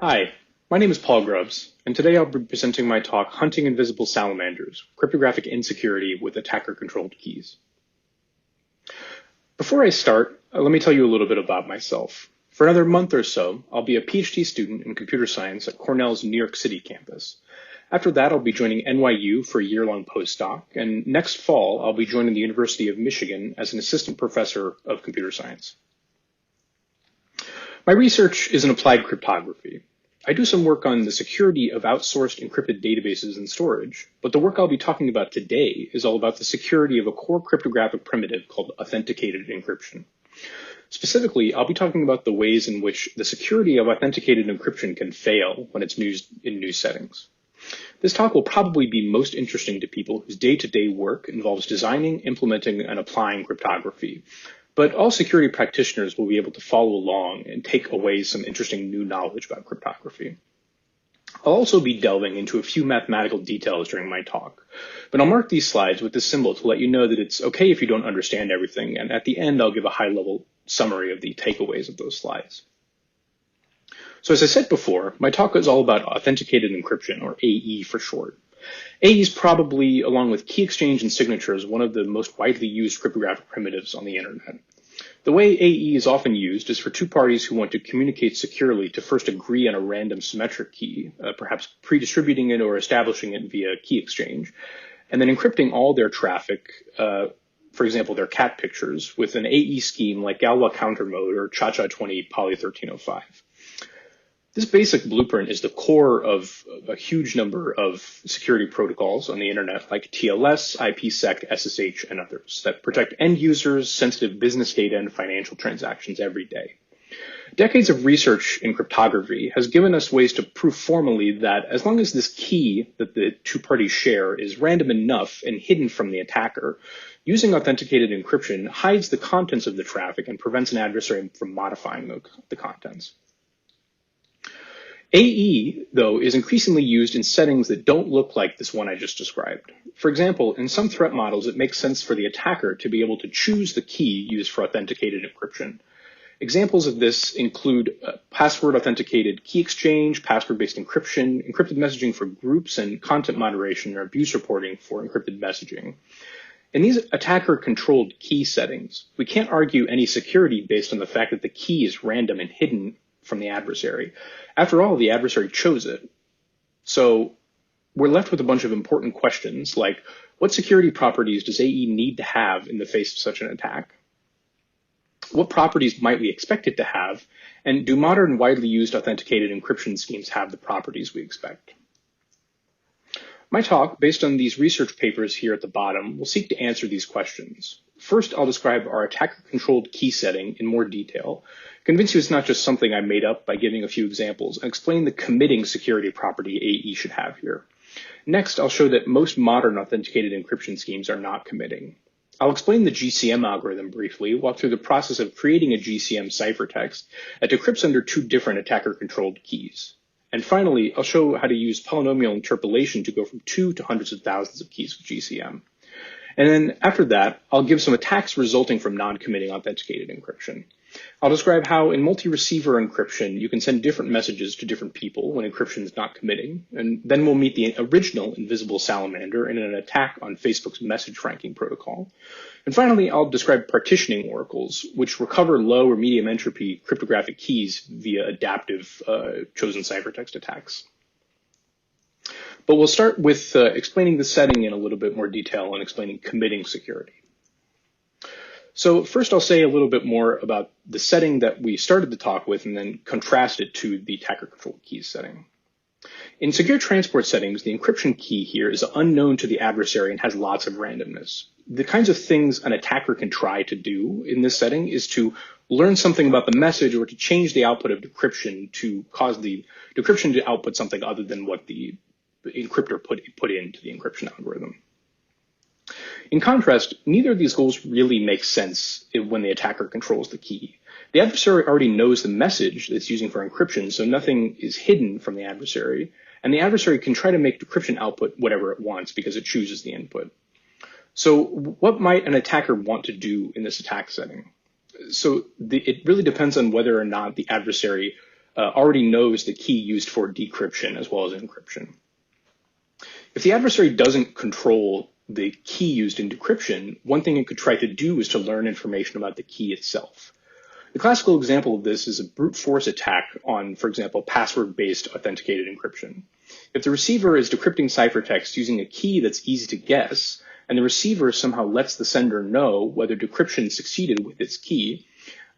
Hi, my name is Paul Grubbs, and today I'll be presenting my talk, Hunting Invisible Salamanders, Cryptographic Insecurity with Attacker-Controlled Keys. Before I start, let me tell you a little bit about myself. For another month or so, I'll be a PhD student in computer science at Cornell's New York City campus. After that, I'll be joining NYU for a year-long postdoc, and next fall, I'll be joining the University of Michigan as an assistant professor of computer science. My research is in applied cryptography. I do some work on the security of outsourced encrypted databases and storage, but the work I'll be talking about today is all about the security of a core cryptographic primitive called authenticated encryption. Specifically, I'll be talking about the ways in which the security of authenticated encryption can fail when it's used in new settings. This talk will probably be most interesting to people whose day-to-day work involves designing, implementing, and applying cryptography. But all security practitioners will be able to follow along and take away some interesting new knowledge about cryptography. I'll also be delving into a few mathematical details during my talk, but I'll mark these slides with this symbol to let you know that it's okay if you don't understand everything, and at the end I'll give a high-level summary of the takeaways of those slides. So as I said before, my talk is all about authenticated encryption, or AE for short. AE is probably, along with key exchange and signatures, one of the most widely used cryptographic primitives on the internet. The way AE is often used is for two parties who want to communicate securely to first agree on a random symmetric key, perhaps pre-distributing it or establishing it via key exchange, and then encrypting all their traffic, for example, their cat pictures, with an AE scheme like Galois counter mode or Cha-Cha-20 Poly 1305. This basic blueprint is the core of a huge number of security protocols on the internet like TLS, IPsec, SSH, and others that protect end users, sensitive business data, and financial transactions every day. Decades of research in cryptography has given us ways to prove formally that as long as this key that the two parties share is random enough and hidden from the attacker, using authenticated encryption hides the contents of the traffic and prevents an adversary from modifying the contents. AE, though, is increasingly used in settings that don't look like this one I just described. For example, in some threat models, it makes sense for the attacker to be able to choose the key used for authenticated encryption. Examples of this include password-authenticated key exchange, password-based encryption, encrypted messaging for groups, and content moderation or abuse reporting for encrypted messaging. In these attacker-controlled key settings, we can't argue any security based on the fact that the key is random and hidden from the adversary. After all, the adversary chose it. So we're left with a bunch of important questions like, what security properties does AE need to have in the face of such an attack? What properties might we expect it to have? And do modern widely used authenticated encryption schemes have the properties we expect? My talk, based on these research papers here at the bottom, will seek to answer these questions. First, I'll describe our attacker-controlled key setting in more detail, convince you it's not just something I made up by giving a few examples, and explain the committing security property AE should have here. Next, I'll show that most modern authenticated encryption schemes are not committing. I'll explain the GCM algorithm briefly, walk through the process of creating a GCM ciphertext that decrypts under two different attacker-controlled keys. And finally, I'll show how to use polynomial interpolation to go from 2 to hundreds of thousands of keys with GCM. And then after that, I'll give some attacks resulting from non-committing authenticated encryption. I'll describe how in multi-receiver encryption, you can send different messages to different people when encryption is not committing. And then we'll meet the original invisible salamander in an attack on Facebook's message ranking protocol. And finally, I'll describe partitioning oracles, which recover low or medium entropy cryptographic keys via adaptive chosen ciphertext attacks. But we'll start with explaining the setting in a little bit more detail and explaining committing security. So first I'll say a little bit more about the setting that we started the talk with and then contrast it to the attacker-controlled keys setting. In secure transport settings, the encryption key here is unknown to the adversary and has lots of randomness. The kinds of things an attacker can try to do in this setting is to learn something about the message or to change the output of decryption to cause the decryption to output something other than what the encryptor put into the encryption algorithm. In contrast, neither of these goals really make sense when the attacker controls the key. The adversary already knows the message that it's using for encryption, so nothing is hidden from the adversary. And the adversary can try to make decryption output whatever it wants because it chooses the input. So what might an attacker want to do in this attack setting? So it really depends on whether or not the adversary already knows the key used for decryption as well as encryption. If the adversary doesn't control the key used in decryption, one thing it could try to do is to learn information about the key itself. The classical example of this is a brute force attack on, for example, password-based authenticated encryption. If the receiver is decrypting ciphertext using a key that's easy to guess, and the receiver somehow lets the sender know whether decryption succeeded with its key,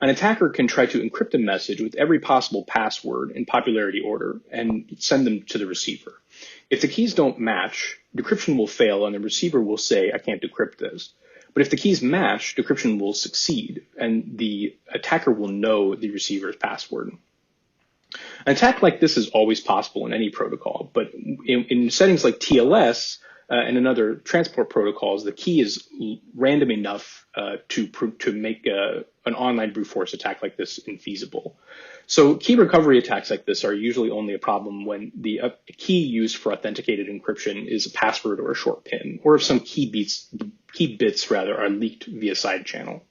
an attacker can try to encrypt a message with every possible password in popularity order and send them to the receiver. If the keys don't match, decryption will fail and the receiver will say, I can't decrypt this. But if the keys match, decryption will succeed and the attacker will know the receiver's password. An attack like this is always possible in any protocol, but in settings like TLS and in other transport protocols, the key is random enough to make an online brute force attack like this infeasible. So key recovery attacks like this are usually only a problem when the key used for authenticated encryption is a password or a short PIN, or if some key bits are leaked via side channel.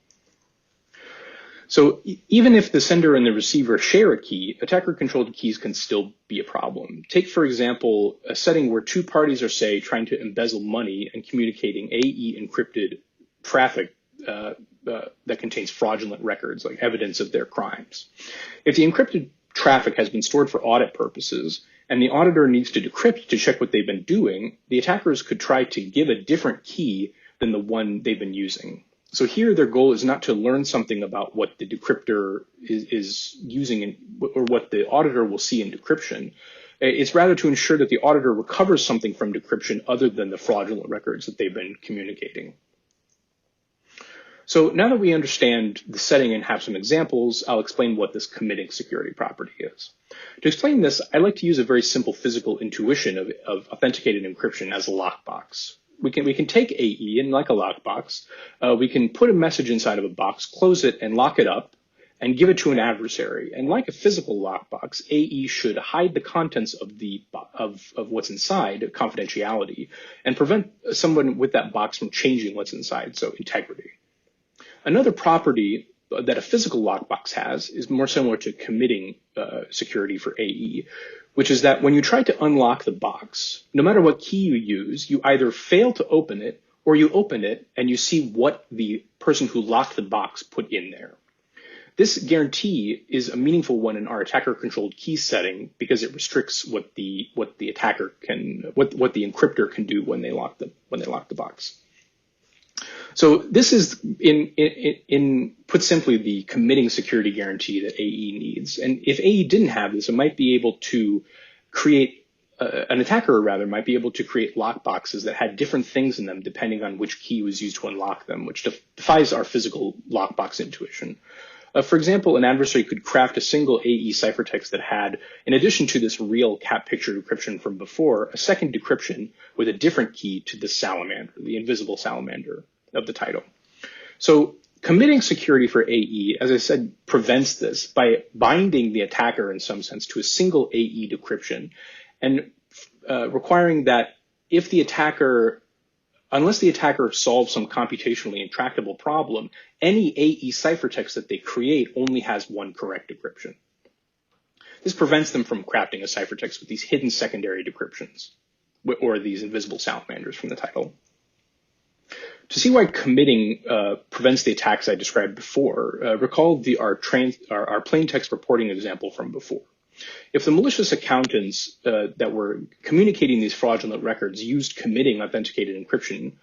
So even if the sender and the receiver share a key, attacker-controlled keys can still be a problem. Take, for example, a setting where two parties are, say, trying to embezzle money and communicating AE encrypted traffic that contains fraudulent records, like evidence of their crimes. If the encrypted traffic has been stored for audit purposes, and the auditor needs to decrypt to check what they've been doing, the attackers could try to give a different key than the one they've been using. So here their goal is not to learn something about what the decryptor is using or what the auditor will see in decryption. It's rather to ensure that the auditor recovers something from decryption other than the fraudulent records that they've been communicating. So now that we understand the setting and have some examples, I'll explain what this committing security property is. To explain this, I like to use a very simple physical intuition of authenticated encryption as a lockbox. We can take AE and like a lockbox, we can put a message inside of a box, close it and lock it up and give it to an adversary. And like a physical lockbox, AE should hide the contents of what's inside, confidentiality, and prevent someone with that box from changing what's inside, so integrity. Another property that a physical lockbox has is more similar to committing security for AE, which is that when you try to unlock the box, no matter what key you use, you either fail to open it or you open it and you see what the person who locked the box put in there. This guarantee is a meaningful one in our attacker-controlled key setting because it restricts what the encryptor can do when they lock the box. So this is, in put simply, the committing security guarantee that AE needs. And if AE didn't have this, it might be able to create, an attacker rather, might be able to create lockboxes that had different things in them depending on which key was used to unlock them, which defies our physical lockbox intuition. For example, an adversary could craft a single AE ciphertext that had, in addition to this real cat picture decryption from before, a second decryption with a different key to the salamander, the invisible salamander of the title. So committing security for AE, as I said, prevents this by binding the attacker in some sense to a single AE decryption and requiring that if the attacker, unless the attacker solves some computationally intractable problem, any AE ciphertext that they create only has one correct decryption. This prevents them from crafting a ciphertext with these hidden secondary decryptions or these invisible salamanders from the title. To see why committing prevents the attacks I described before, recall our plain text reporting example from before. If the malicious accountants that were communicating these fraudulent records used committing authenticated encryption,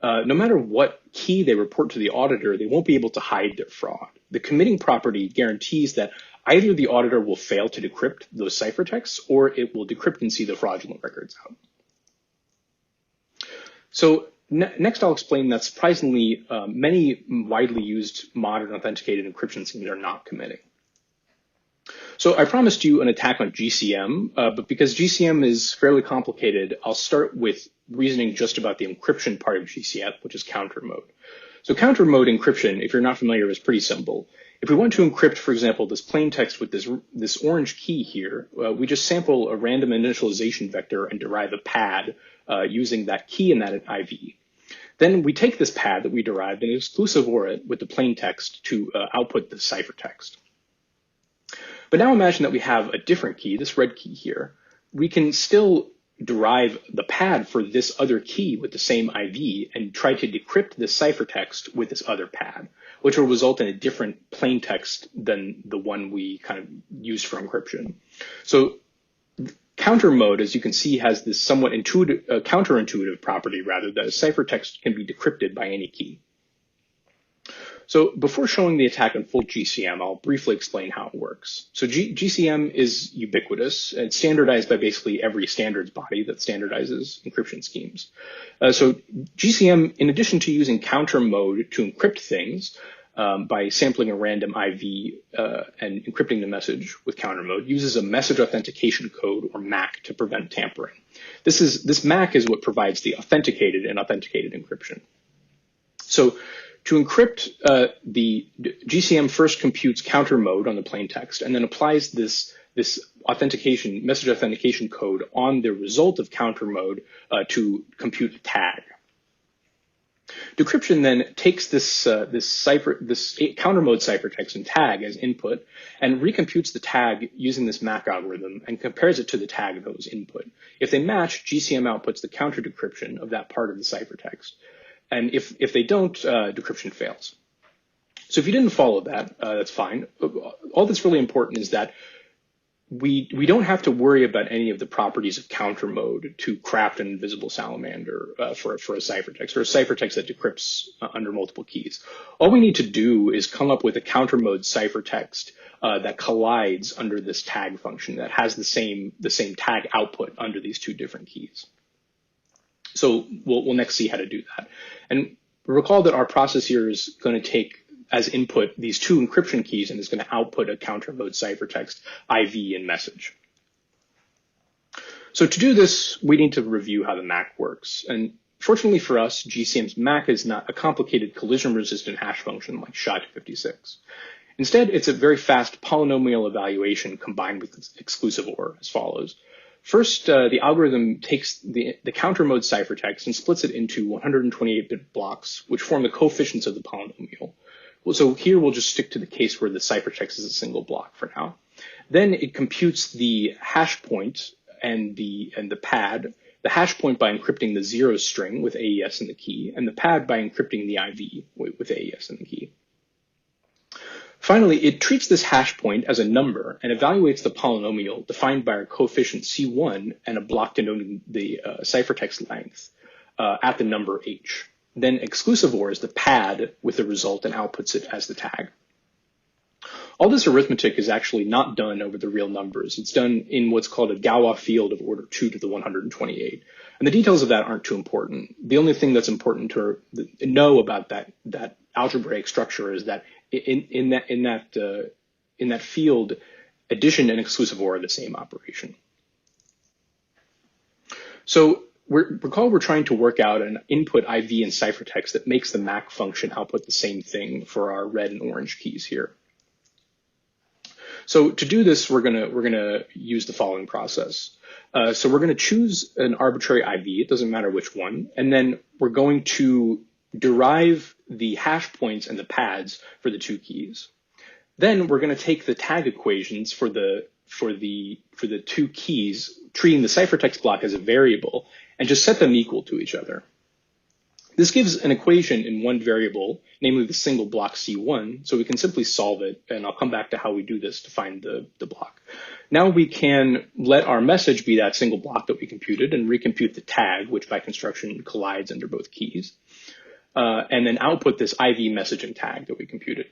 no matter what key they report to the auditor, they won't be able to hide their fraud. The committing property guarantees that either the auditor will fail to decrypt those ciphertexts or it will decrypt and see the fraudulent records out. So next, I'll explain that surprisingly, many widely used modern authenticated encryption schemes are not committing. So I promised you an attack on GCM, but because GCM is fairly complicated, I'll start with reasoning just about the encryption part of GCM, which is counter mode. So counter mode encryption, if you're not familiar, is pretty simple. If we want to encrypt, for example, this plain text with this orange key here, we just sample a random initialization vector and derive a pad using that key and that IV. Then we take this pad that we derived and exclusive OR it with the plain text to output the ciphertext. But now imagine that we have a different key, this red key here. We can still derive the pad for this other key with the same IV and try to decrypt the ciphertext with this other pad, which will result in a different plain text than the one we kind of used for encryption. So counter mode, as you can see, has this somewhat counterintuitive property, rather, that a ciphertext can be decrypted by any key. So before showing the attack in full GCM, I'll briefly explain how it works. So GCM is ubiquitous. It's standardized by basically every standards body that standardizes encryption schemes. So GCM, in addition to using counter mode to encrypt things by sampling a random IV and encrypting the message with counter mode, uses a message authentication code, or MAC, to prevent tampering. This MAC is what provides the authenticated and authenticated encryption. So to encrypt, the GCM first computes counter mode on the plain text and then applies this message authentication code on the result of counter mode to compute a tag. Decryption then takes this counter mode ciphertext and tag as input and recomputes the tag using this MAC algorithm and compares it to the tag that was input. If they match, GCM outputs the counter decryption of that part of the ciphertext. And if they don't, decryption fails. So if you didn't follow that, that's fine. All that's really important is that we don't have to worry about any of the properties of counter mode to craft an invisible salamander for a ciphertext, or a ciphertext that decrypts under multiple keys. All we need to do is come up with a counter mode ciphertext that collides under this tag function that has the same tag output under these two different keys. So we'll next see how to do that. And recall that our process here is going to take as input these two encryption keys and is going to output a counter mode ciphertext, IV, and message. So to do this, we need to review how the MAC works. And fortunately for us, GCM's MAC is not a complicated collision-resistant hash function like SHA-256. Instead, it's a very fast polynomial evaluation combined with exclusive OR as follows. First, the algorithm takes the counter mode ciphertext and splits it into 128-bit blocks, which form the coefficients of the polynomial. Well, so here we'll just stick to the case where the ciphertext is a single block for now. Then it computes the hash point and the pad, the hash point by encrypting the 0 string with AES in the key, and the pad by encrypting the IV with AES in the key. Finally, it treats this hash point as a number and evaluates the polynomial defined by our coefficient C1 and a block denoting the ciphertext length at the number H. Then exclusive OR is the pad with the result and outputs it as the tag. All this arithmetic is actually not done over the real numbers. It's done in what's called a Galois field of order 2 to the 128. And the details of that aren't too important. The only thing that's important to know about that algebraic structure is that in that field, addition and exclusive OR are the same operation. So recall we're trying to work out an input IV and ciphertext that makes the MAC function output the same thing for our red and orange keys here. So to do this, we're gonna use the following process. So we're gonna choose an arbitrary IV, it doesn't matter which one, and then we're going to derive the hash points and the pads for the two keys. Then we're going to take the tag equations for the two keys, treating the ciphertext block as a variable, and just set them equal to each other. This gives an equation in one variable, namely the single block C1, so we can simply solve it, and I'll come back to how we do this to find the block. Now we can let our message be that single block that we computed and recompute the tag, which by construction collides under both keys. And then output this IV messaging tag that we computed.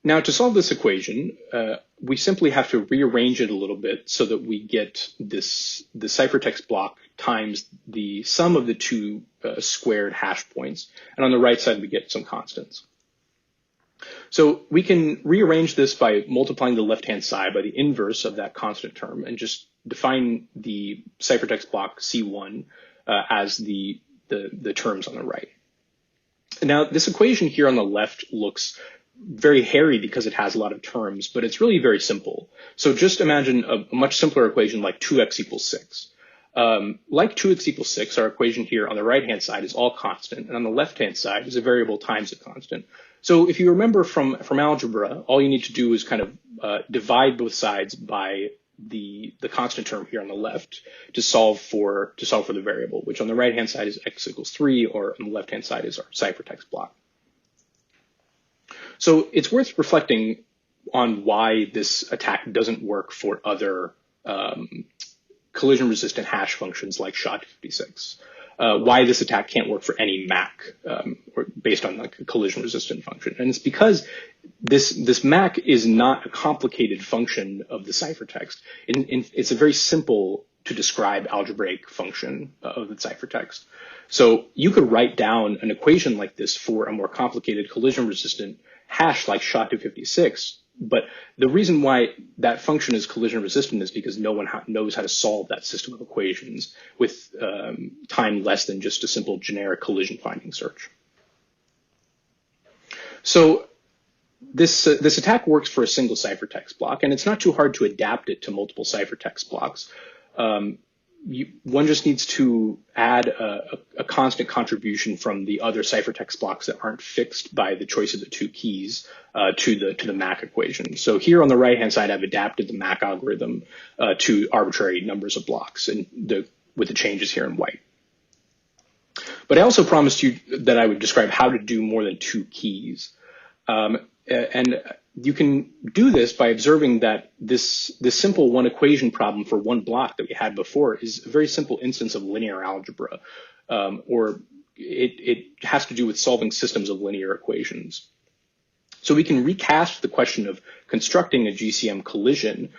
Now to solve this equation, we simply have to rearrange it a little bit so that we get the ciphertext block times the sum of the two squared hash points. And on the right side, we get some constants. So we can rearrange this by multiplying the left-hand side by the inverse of that constant term and just define the ciphertext block C1 as the terms on the right. Now, this equation here on the left looks very hairy because it has a lot of terms, but it's really very simple. So just imagine a much simpler equation like 2x equals 6. Like 2x equals 6, our equation here on the right-hand side is all constant, and on the left-hand side is a variable times a constant. So if you remember from algebra, all you need to do is kind of divide both sides by the constant term here on the left to solve for the variable, which on the right-hand side is x equals 3, or on the left-hand side is our ciphertext block. So it's worth reflecting on why this attack doesn't work for other collision-resistant hash functions like SHA-256. Why this attack can't work for any MAC or based on like a collision-resistant function. And it's because this MAC is not a complicated function of the ciphertext. It's a very simple to describe algebraic function of the ciphertext. So you could write down an equation like this for a more complicated collision-resistant hash like SHA-256, but the reason why that function is collision resistant is because no one knows how to solve that system of equations with time less than just a simple generic collision finding search. So this attack works for a single ciphertext block, and it's not too hard to adapt it to multiple ciphertext blocks. One just needs to add a constant contribution from the other ciphertext blocks that aren't fixed by the choice of the two keys to the MAC equation. So here on the right-hand side, I've adapted the MAC algorithm to arbitrary numbers of blocks and with the changes here in white. But I also promised you that I would describe how to do more than two keys. And you can do this by observing that this simple one equation problem for one block that we had before is a very simple instance of linear algebra, or it has to do with solving systems of linear equations. So we can recast the question of constructing a GCM collision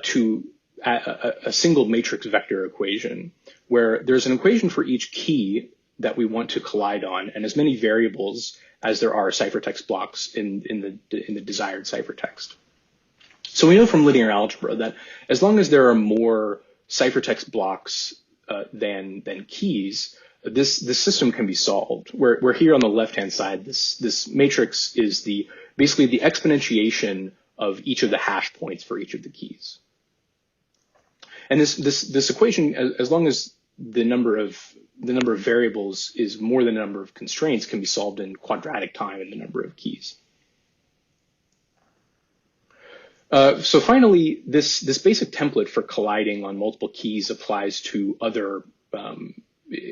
to a single matrix vector equation, where there's an equation for each key that we want to collide on, and as many variables as there are ciphertext blocks in the desired ciphertext. So we know from linear algebra that as long as there are more ciphertext blocks than keys, this system can be solved. Where here on the left-hand side, this matrix is basically the exponentiation of each of the hash points for each of the keys. And this equation, as long as the number of variables is more than the number of constraints, can be solved in quadratic time in the number of keys. So finally, this basic template for colliding on multiple keys applies to other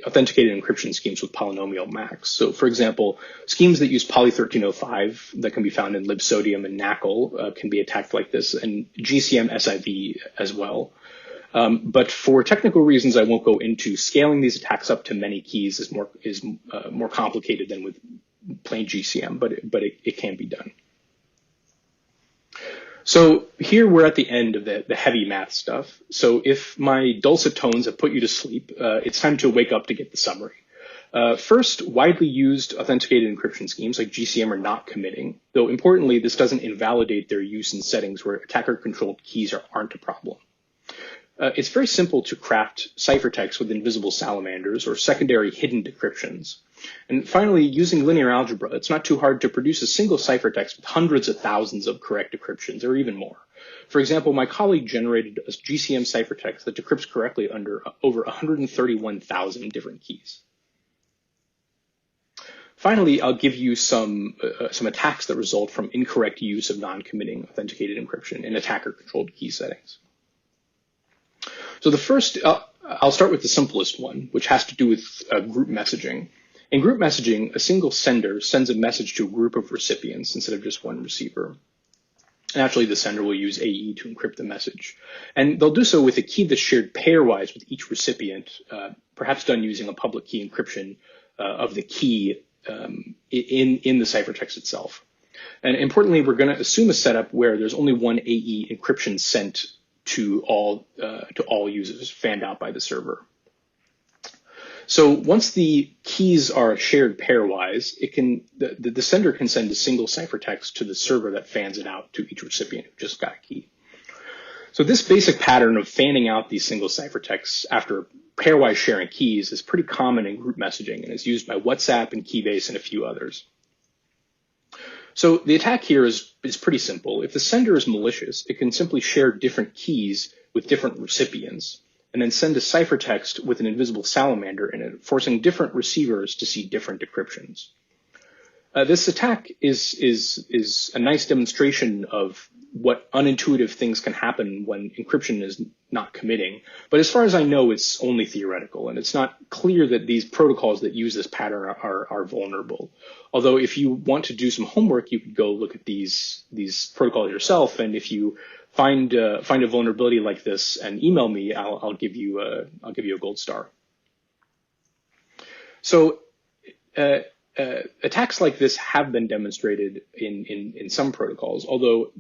authenticated encryption schemes with polynomial MACs. So for example, schemes that use poly 1305 that can be found in libsodium and NACL can be attacked like this, and GCM SIV as well. But for technical reasons, I won't go into. Scaling these attacks up to many keys is more complicated than with plain GCM, but it can be done. So here we're at the end of the heavy math stuff. So if my dulcet tones have put you to sleep, it's time to wake up to get the summary. First, widely used authenticated encryption schemes like GCM are not committing, though importantly, this doesn't invalidate their use in settings where attacker-controlled keys aren't a problem. It's very simple to craft ciphertext with invisible salamanders or secondary hidden decryptions. And finally, using linear algebra, it's not too hard to produce a single ciphertext with hundreds of thousands of correct decryptions, or even more. For example, my colleague generated a GCM ciphertext that decrypts correctly under over 131,000 different keys. Finally, I'll give you some attacks that result from incorrect use of non-committing authenticated encryption in attacker-controlled key settings. So the first, I'll start with the simplest one, which has to do with group messaging. In group messaging, a single sender sends a message to a group of recipients instead of just one receiver. Naturally, the sender will use AE to encrypt the message. And they'll do so with a key that's shared pairwise with each recipient, perhaps done using a public key encryption of the key in the ciphertext itself. And importantly, we're going to assume a setup where there's only one AE encryption sent to all users, fanned out by the server. So once the keys are shared pairwise, the sender can send a single ciphertext to the server that fans it out to each recipient who just got a key. So this basic pattern of fanning out these single ciphertexts after pairwise sharing keys is pretty common in group messaging and is used by WhatsApp and Keybase and a few others. So the attack here is pretty simple. If the sender is malicious, it can simply share different keys with different recipients and then send a ciphertext with an invisible salamander in it, forcing different receivers to see different decryptions. This attack is a nice demonstration of what unintuitive things can happen when encryption is not committing. But as far as I know, it's only theoretical, and it's not clear that these protocols that use this pattern are vulnerable. Although if you want to do some homework, you could go look at these protocols yourself, and if you find a vulnerability like this and email me, I'll give you a gold star. So attacks like this have been demonstrated in some protocols, although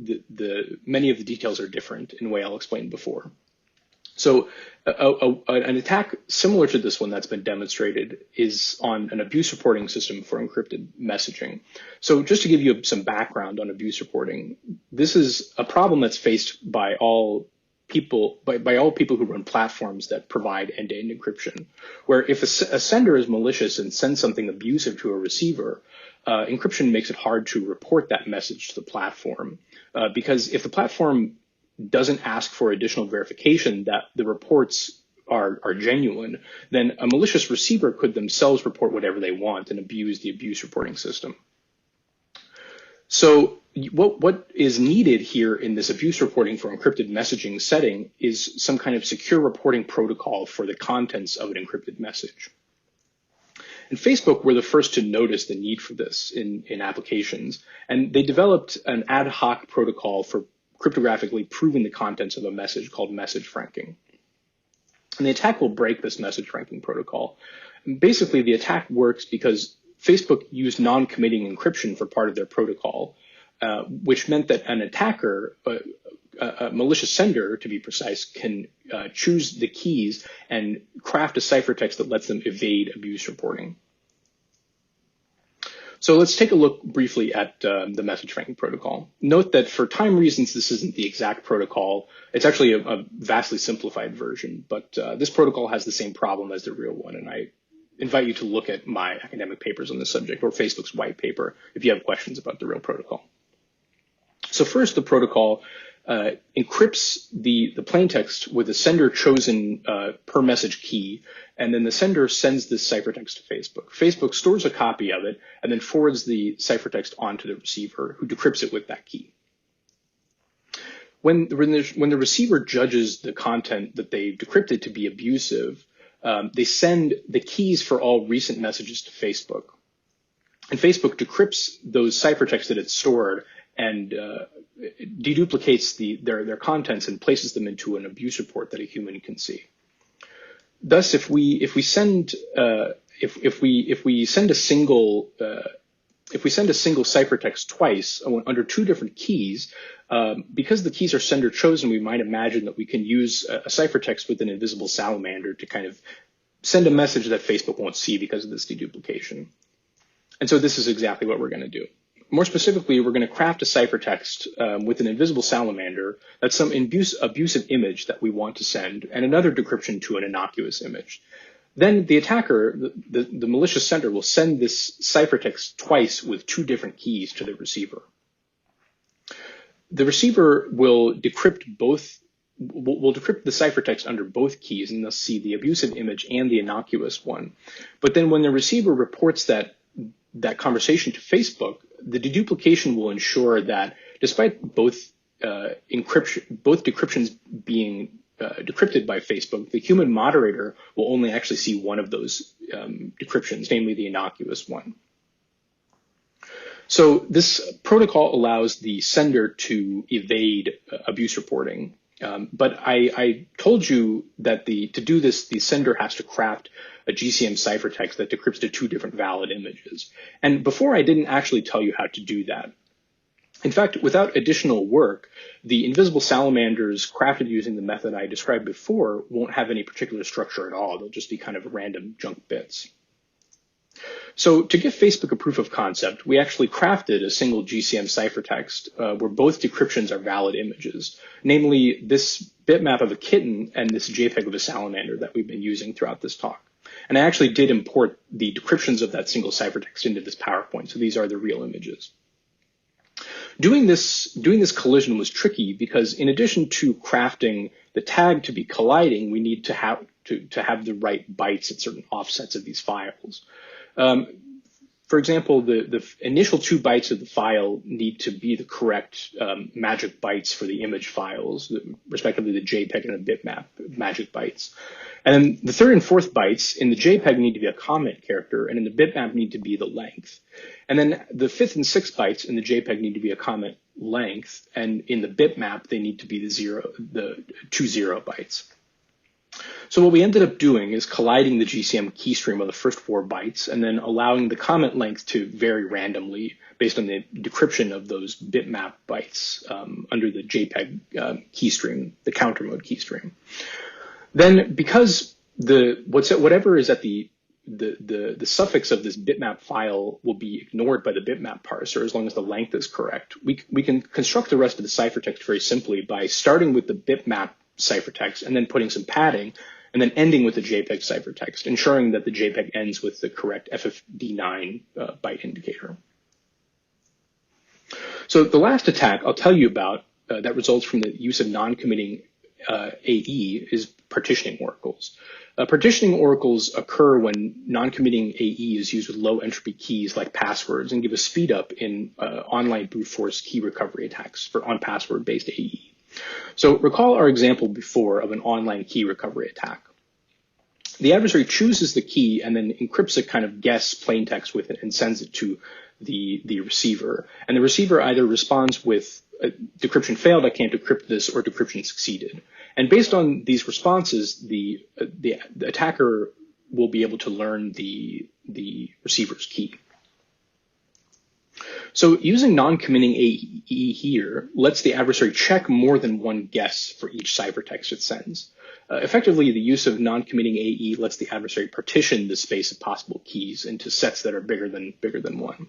many of the details are different in a way I'll explain before. So an attack similar to this one that's been demonstrated is on an abuse reporting system for encrypted messaging. So just to give you some background on abuse reporting, this is a problem that's faced by all people who run platforms that provide end-to-end encryption, where if a sender is malicious and sends something abusive to a receiver, encryption makes it hard to report that message to the platform. Because if the platform doesn't ask for additional verification that the reports are genuine, then a malicious receiver could themselves report whatever they want and abuse the abuse reporting system. So what is needed here in this abuse reporting for encrypted messaging setting is some kind of secure reporting protocol for the contents of an encrypted message. And Facebook were the first to notice the need for this in applications, and they developed an ad hoc protocol for cryptographically proving the contents of a message called message franking. And the attack will break this message franking protocol. And basically, the attack works because Facebook used non-committing encryption for part of their protocol, which meant that an attacker, a malicious sender to be precise, can choose the keys and craft a ciphertext that lets them evade abuse reporting. So let's take a look briefly at the message franking protocol. Note that for time reasons, this isn't the exact protocol. It's actually a vastly simplified version, but this protocol has the same problem as the real one, and I invite you to look at my academic papers on this subject or Facebook's white paper if you have questions about the real protocol. So first, the protocol encrypts the plaintext with a sender chosen per message key, and then the sender sends this ciphertext to Facebook. Facebook stores a copy of it and then forwards the ciphertext onto the receiver, who decrypts it with that key. When the receiver judges the content that they've decrypted to be abusive, they send the keys for all recent messages to Facebook. And Facebook decrypts those ciphertexts that it's stored and deduplicates their contents and places them into an abuse report that a human can see. Thus, if we send a single ciphertext twice under two different keys, because the keys are sender chosen, we might imagine that we can use a ciphertext with an invisible salamander to kind of send a message that Facebook won't see because of this deduplication. And so this is exactly what we're going to do. More specifically, we're going to craft a ciphertext with an invisible salamander that's some abusive image that we want to send, and another decryption to an innocuous image. Then the attacker, the malicious sender, will send this ciphertext twice with two different keys to the receiver. The receiver will decrypt the ciphertext under both keys, and thus see the abusive image and the innocuous one. But then when the receiver reports that conversation to Facebook, the deduplication will ensure that despite both decryptions being decrypted by Facebook, the human moderator will only actually see one of those decryptions, namely the innocuous one. So this protocol allows the sender to evade abuse reporting. But I told you that to do this, the sender has to craft a GCM ciphertext that decrypts to two different valid images. And before, I didn't actually tell you how to do that. In fact, without additional work, the invisible salamanders crafted using the method I described before won't have any particular structure at all. They'll just be kind of random junk bits. So to give Facebook a proof of concept, we actually crafted a single GCM ciphertext where both decryptions are valid images. Namely, this bitmap of a kitten and this JPEG of a salamander that we've been using throughout this talk. And I actually did import the decryptions of that single ciphertext into this PowerPoint, so these are the real images. Doing this collision was tricky because in addition to crafting the tag to be colliding, we need to have the right bytes at certain offsets of these files. For example, the initial 2 bytes of the file need to be the correct magic bytes for the image files, respectively the JPEG and the bitmap magic bytes. And then the 3rd and 4th bytes in the JPEG need to be a comment character, and in the bitmap need to be the length. And then the 5th and 6th bytes in the JPEG need to be a comment length, and in the bitmap they need to be the 2 0 bytes. So what we ended up doing is colliding the GCM keystream of the first 4 bytes and then allowing the comment length to vary randomly based on the decryption of those bitmap bytes under the JPEG keystream, the counter mode keystream. Then because whatever is at the suffix of this bitmap file will be ignored by the bitmap parser as long as the length is correct, we can construct the rest of the ciphertext very simply by starting with the bitmap ciphertext and then putting some padding and then ending with the JPEG ciphertext, ensuring that the JPEG ends with the correct FFD9 byte indicator. So the last attack I'll tell you about that results from the use of non-committing AE is partitioning oracles. Partitioning oracles occur when non-committing AE is used with low entropy keys like passwords and give a speed up in online brute force key recovery attacks for on-password based AE. So recall our example before of an online key recovery attack. The adversary chooses the key and then encrypts a kind of guess plaintext with it and sends it to the receiver. And the receiver either responds with decryption failed, I can't decrypt this, or decryption succeeded. And based on these responses, the attacker will be able to learn the receiver's key. So using non-committing AE here lets the adversary check more than one guess for each ciphertext it sends. Effectively, the use of non-committing AE lets the adversary partition the space of possible keys into sets that are bigger than one.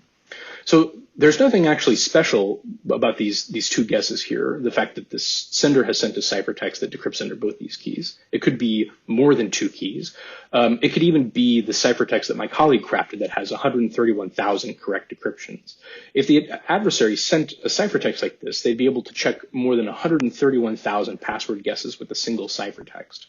So there's nothing actually special about these 2 guesses here, the fact that this sender has sent a ciphertext that decrypts under both these keys. It could be more than 2 keys. It could even be the ciphertext that my colleague crafted that has 131,000 correct decryptions. If the adversary sent a ciphertext like this, they'd be able to check more than 131,000 password guesses with a single ciphertext.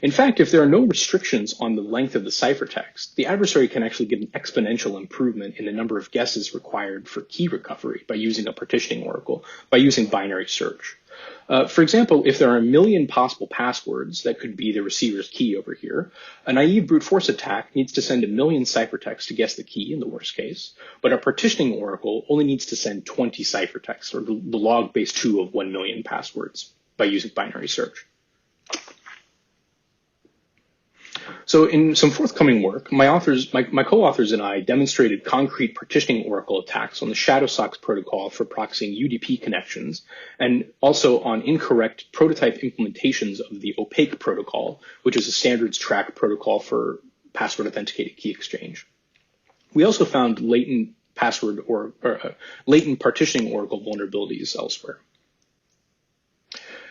In fact, if there are no restrictions on the length of the ciphertext, the adversary can actually get an exponential improvement in the number of guesses required for key recovery by using a partitioning oracle, by using binary search. For example, if there are 1 million possible passwords that could be the receiver's key over here, a naive brute force attack needs to send 1 million ciphertexts to guess the key in the worst case, but a partitioning oracle only needs to send 20 ciphertexts, or the log base 2 of 1 million passwords, by using binary search. So in some forthcoming work, my co-authors and I demonstrated concrete partitioning oracle attacks on the ShadowSox protocol for proxying UDP connections, and also on incorrect prototype implementations of the opaque protocol, which is a standards track protocol for password authenticated key exchange. We also found latent latent partitioning oracle vulnerabilities elsewhere.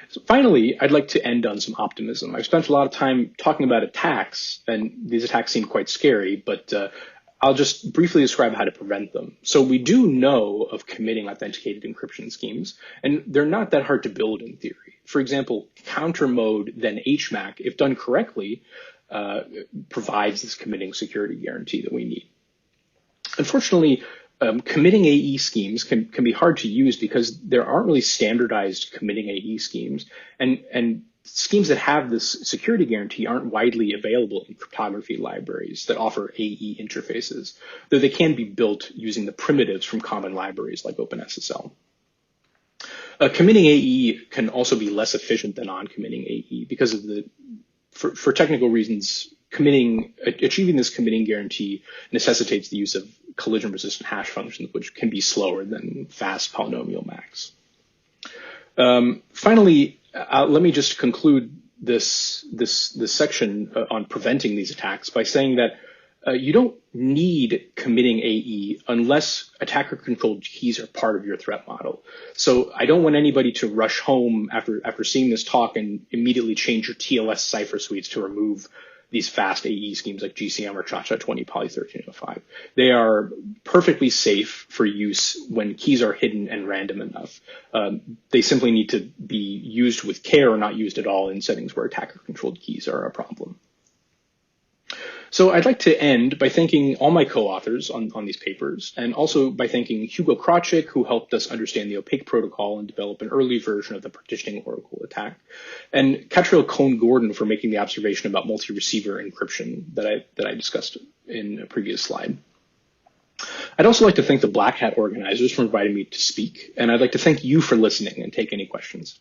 So finally, I'd like to end on some optimism. I've spent a lot of time talking about attacks, and these attacks seem quite scary, but I'll just briefly describe how to prevent them. So we do know of committing authenticated encryption schemes, and they're not that hard to build in theory. For example, counter mode, then HMAC, if done correctly, provides this committing security guarantee that we need. Unfortunately, committing AE schemes can be hard to use because there aren't really standardized committing AE schemes, and schemes that have this security guarantee aren't widely available in cryptography libraries that offer AE interfaces, though they can be built using the primitives from common libraries like OpenSSL. Committing AE can also be less efficient than non-committing AE because of for technical reasons, achieving this committing guarantee necessitates the use of collision-resistant hash functions, which can be slower than fast polynomial max. Finally, let me just conclude this section on preventing these attacks by saying that You don't need committing AE unless attacker-controlled keys are part of your threat model. So I don't want anybody to rush home after seeing this talk and immediately change your TLS cipher suites to remove these fast AE schemes like GCM or Cha-Cha-20 Poly 1305. They are perfectly safe for use when keys are hidden and random enough. They simply need to be used with care or not used at all in settings where attacker-controlled keys are a problem. So I'd like to end by thanking all my co-authors on these papers, and also by thanking Hugo Krawczyk, who helped us understand the opaque protocol and develop an early version of the partitioning oracle attack, and Catriel Cohn-Gordon for making the observation about multi-receiver encryption that I discussed in a previous slide. I'd also like to thank the Black Hat organizers for inviting me to speak, and I'd like to thank you for listening and take any questions.